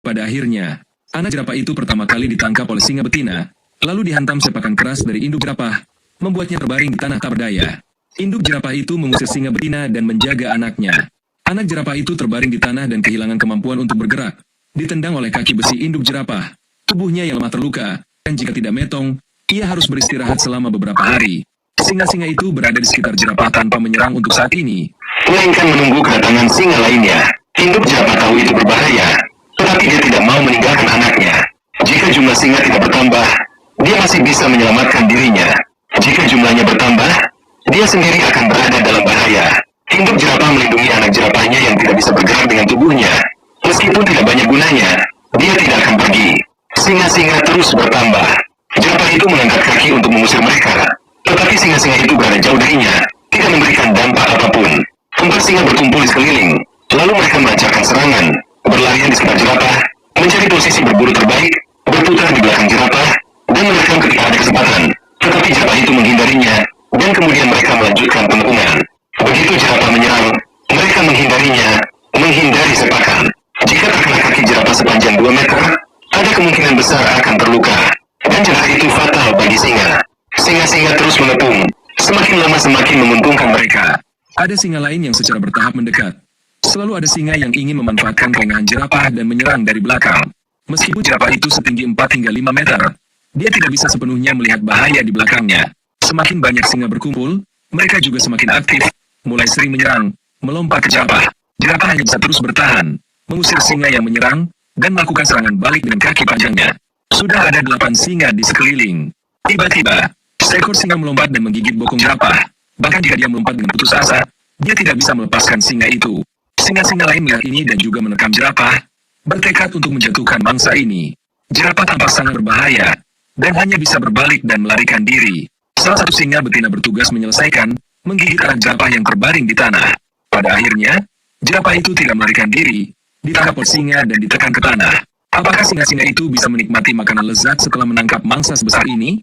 Pada akhirnya, anak jerapah itu pertama kali ditangkap oleh singa betina, lalu dihantam sepakan keras dari induk jerapah, membuatnya terbaring di tanah tak berdaya. Induk jerapah itu mengusir singa betina dan menjaga anaknya. Anak jerapah itu terbaring di tanah dan kehilangan kemampuan untuk bergerak, ditendang oleh kaki besi induk jerapah. Tubuhnya yang lemah terluka, dan jika tidak metong, ia harus beristirahat selama beberapa hari. Singa-singa itu berada di sekitar jerapah tanpa menyerang untuk saat ini, melainkan menunggu kedatangan singa lainnya. Induk jerapah tahu itu berbahaya, tetapi dia tidak mau meninggalkan anaknya. Jika jumlah singa tidak bertambah, dia masih bisa menyelamatkan dirinya. Jika jumlahnya bertambah, dia sendiri akan berada dalam bahaya. Induk jerapah melindungi anak jerapahnya yang tidak bisa bergerak dengan tubuhnya. Meskipun tidak banyak gunanya, dia tidak akan pergi. Singa-singa terus bertambah. Jerapah itu mengangkat kaki untuk mengusir mereka, tetapi singa-singa itu berada jauh darinya, tidak memberikan dampak apapun. Empat singa berkumpul di sekeliling, lalu mereka melancarkan serangan, berlarian di sekitar jerapah, mencari posisi berburu terbaik, berputar di belakang jerapah, dan merekam ketika ada kesempatan. Tetapi jerapah itu menghindarinya, dan kemudian mereka melanjutkan pengepungan. Begitu jerapah menyerang, mereka menghindarinya, menghindari sepakan. Jika terkena kaki jerapah sepanjang 2 meter, ada kemungkinan besar akan terluka, dan jarak itu fatal bagi singa. Singa-singa terus mengepung, semakin lama semakin menguntungkan mereka. ada singa lain yang secara bertahap mendekat. Selalu ada singa yang ingin memanfaatkan kelengahan jerapah dan menyerang dari belakang. Meskipun jerapah itu setinggi 4 hingga 5 meter, dia tidak bisa sepenuhnya melihat bahaya di belakangnya. Semakin banyak singa berkumpul, mereka juga semakin aktif, mulai sering menyerang, melompat ke jerapah. Jerapah hanya bisa terus bertahan, mengusir singa yang menyerang, dan melakukan serangan balik dengan kaki panjangnya. Sudah ada 8 singa di sekeliling. Tiba-tiba, seekor singa melompat dan menggigit bokong jerapah. Bahkan jika dia melompat dengan putus asa, dia tidak bisa melepaskan singa itu. Singa-singa lain melihat ini dan juga menerkam jerapah, bertekad untuk menjatuhkan mangsa ini. Jerapah tampak sangat berbahaya, dan hanya bisa berbalik dan melarikan diri. Salah satu singa betina bertugas menyelesaikan, menggigit anak jerapah yang terbaring di tanah. Pada akhirnya, jerapah itu tidak melarikan diri, ditangkap oleh singa dan ditekan ke tanah. Apakah singa-singa itu bisa menikmati makanan lezat setelah menangkap mangsa sebesar ini?